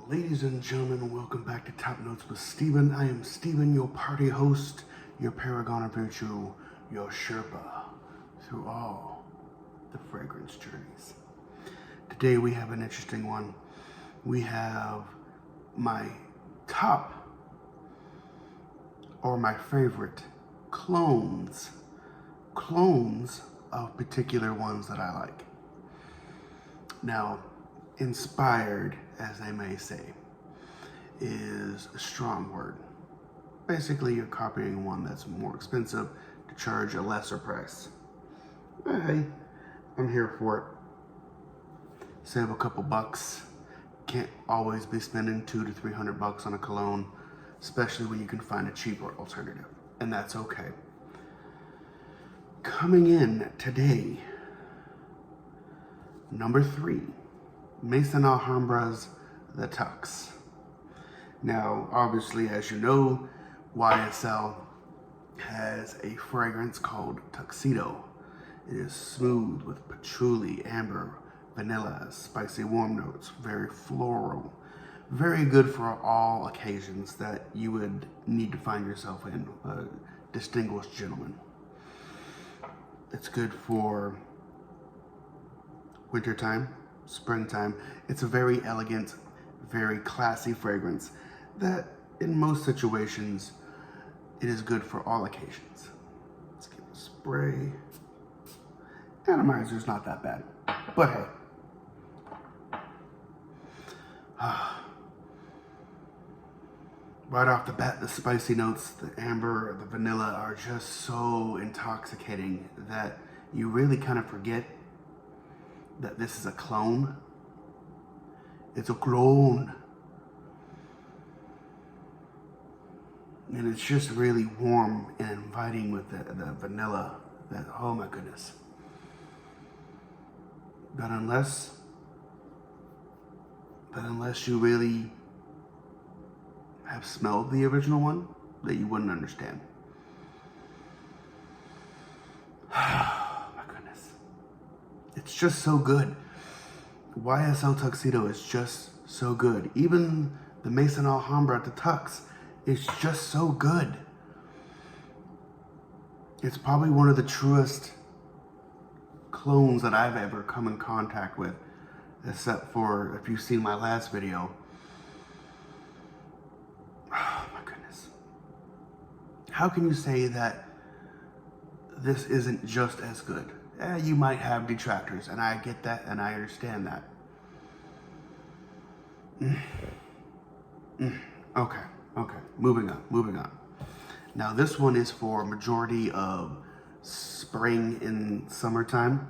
Ladies and gentlemen, welcome back to Top Notes with Steven. I am Steven, your party host, your paragon of virtue, your Sherpa through all the fragrance journeys. Today we have an interesting one. We have my top or my favorite clones of particular ones that I like. Now, inspired, as they may say, is a strong word. Basically, you're copying one that's more expensive to charge a lesser price. Hey, I'm here for it. Save a couple bucks. Can't always be spending $200 to $300 on a cologne, especially when you can find a cheaper alternative, and that's okay. Coming in today, number 3. Maison Alhambra's The Tux. Now, obviously, as you know, YSL has a fragrance called Tuxedo. It is smooth with patchouli, amber, vanilla, spicy warm notes, very floral. Very good for all occasions that you would need to find yourself in, a distinguished gentleman. It's good for wintertime, springtime. It's a very elegant, very classy fragrance that in most situations, it is good for all occasions. Let's give it a spray. Atomizer's not that bad, but hey. Right off the bat, the spicy notes, the amber, the vanilla are just so intoxicating that you really kind of forget that this is a clone. It's a clone. And it's just really warm and inviting with the vanilla. Oh my goodness. But unless you really have smelled the original one, that you wouldn't understand. It's just so good. YSL Tuxedo is just so good. Even the Maison Alhambra The Tux is just so good. It's probably one of the truest clones that I've ever come in contact with, except for if you've seen my last video. Oh my goodness. How can you say that this isn't just as good? You might have detractors, and I get that, and I understand that. Okay, moving on. Now this one is for majority of spring and summertime.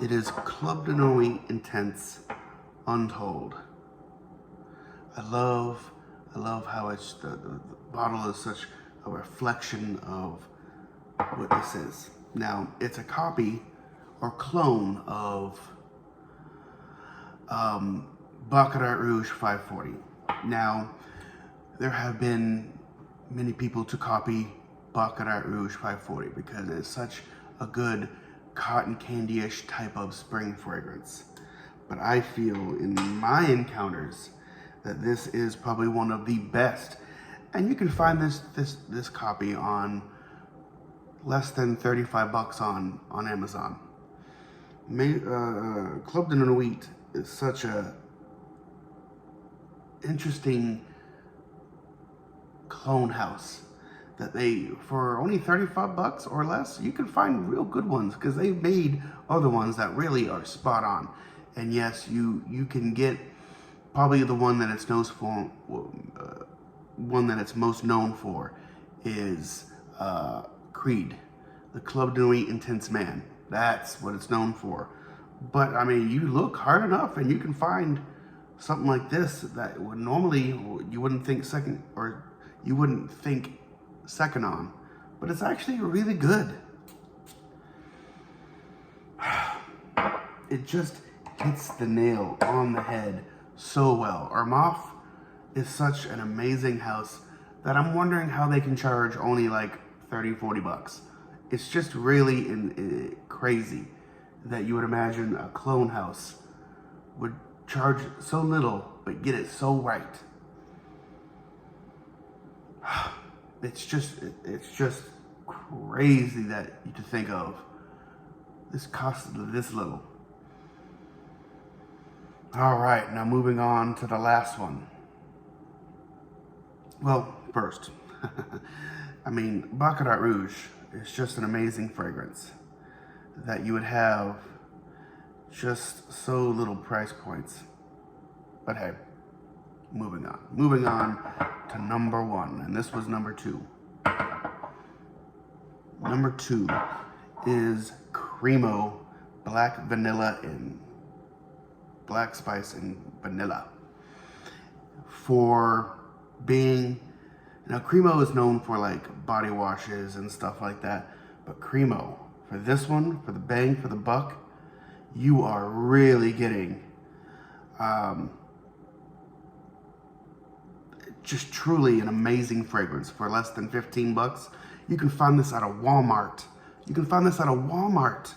It is Club de Nuit Intense Untold. I love how it's the bottle is such a reflection of what this is. Now, it's a copy or clone of Baccarat Rouge 540. Now, there have been many people to copy Baccarat Rouge 540 because it's such a good cotton candy-ish type of spring fragrance. But I feel in my encounters that this is probably one of the best. And you can find this copy on less than $35 on Amazon. Club de Nuit is such a interesting clone house that they, for only $35 or less, you can find real good ones because they've made other ones that really are spot on. And yes, you can get probably the one that it's most known for is Creed, the Club de Nuit Intense Man. That's what it's known for. But I mean, you look hard enough and you can find something like this that would normally you wouldn't think second on, but it's actually really good. It just hits the nail on the head so well. Armaf is such an amazing house that I'm wondering how they can charge only like $30-40. It's just really crazy that you would imagine a clone house would charge so little but get it so right. It's just crazy that you to think of. This costs this little. All right, now moving on to the last one. Well, first, I mean, Baccarat Rouge is just an amazing fragrance that you would have just so little price points. But hey, moving on. Moving on to number one, and this was number two. Number two is Cremo Black Vanilla and Black Spice and Vanilla. For being, now Cremo is known for like body washes and stuff like that, but Cremo, for this one, for the bang for the buck, you are really getting just truly an amazing fragrance for less than 15 bucks. You can find this at a Walmart. You can find this at a Walmart.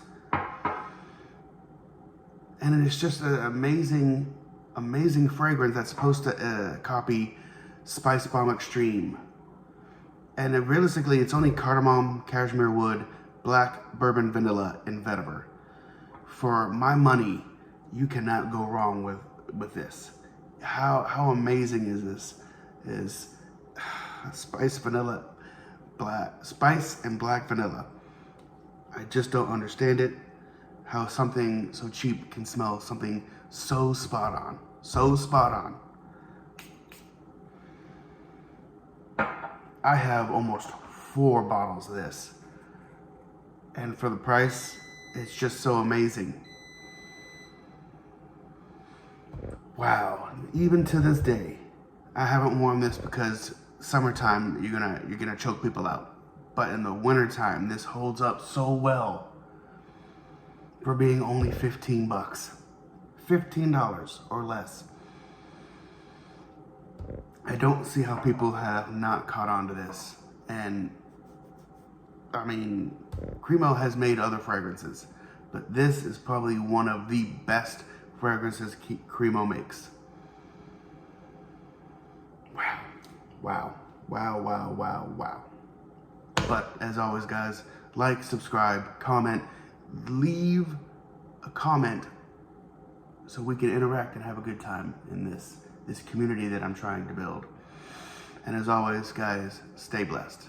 And it's just an amazing, amazing fragrance that's supposed to copy Spice Bomb Extreme. And realistically, it's only cardamom, cashmere wood, black bourbon vanilla, and vetiver. For my money, you cannot go wrong with this. How amazing is this? Is spice vanilla, spice and black vanilla. I just don't understand it. How something so cheap can smell something so spot on. So spot on. I have almost 4 bottles of this. And for the price, it's just so amazing. Wow. Even to this day, I haven't worn this because summertime you're gonna choke people out. But in the wintertime, this holds up so well for being only 15 bucks. $15 or less. I don't see how people have not caught on to this. And I mean, Cremo has made other fragrances, but this is probably one of the best fragrances Cremo makes. Wow, wow, wow, wow, wow, wow. But as always, guys, like, subscribe, comment, leave a comment so we can interact and have a good time in this community that I'm trying to build. And as always, guys, stay blessed.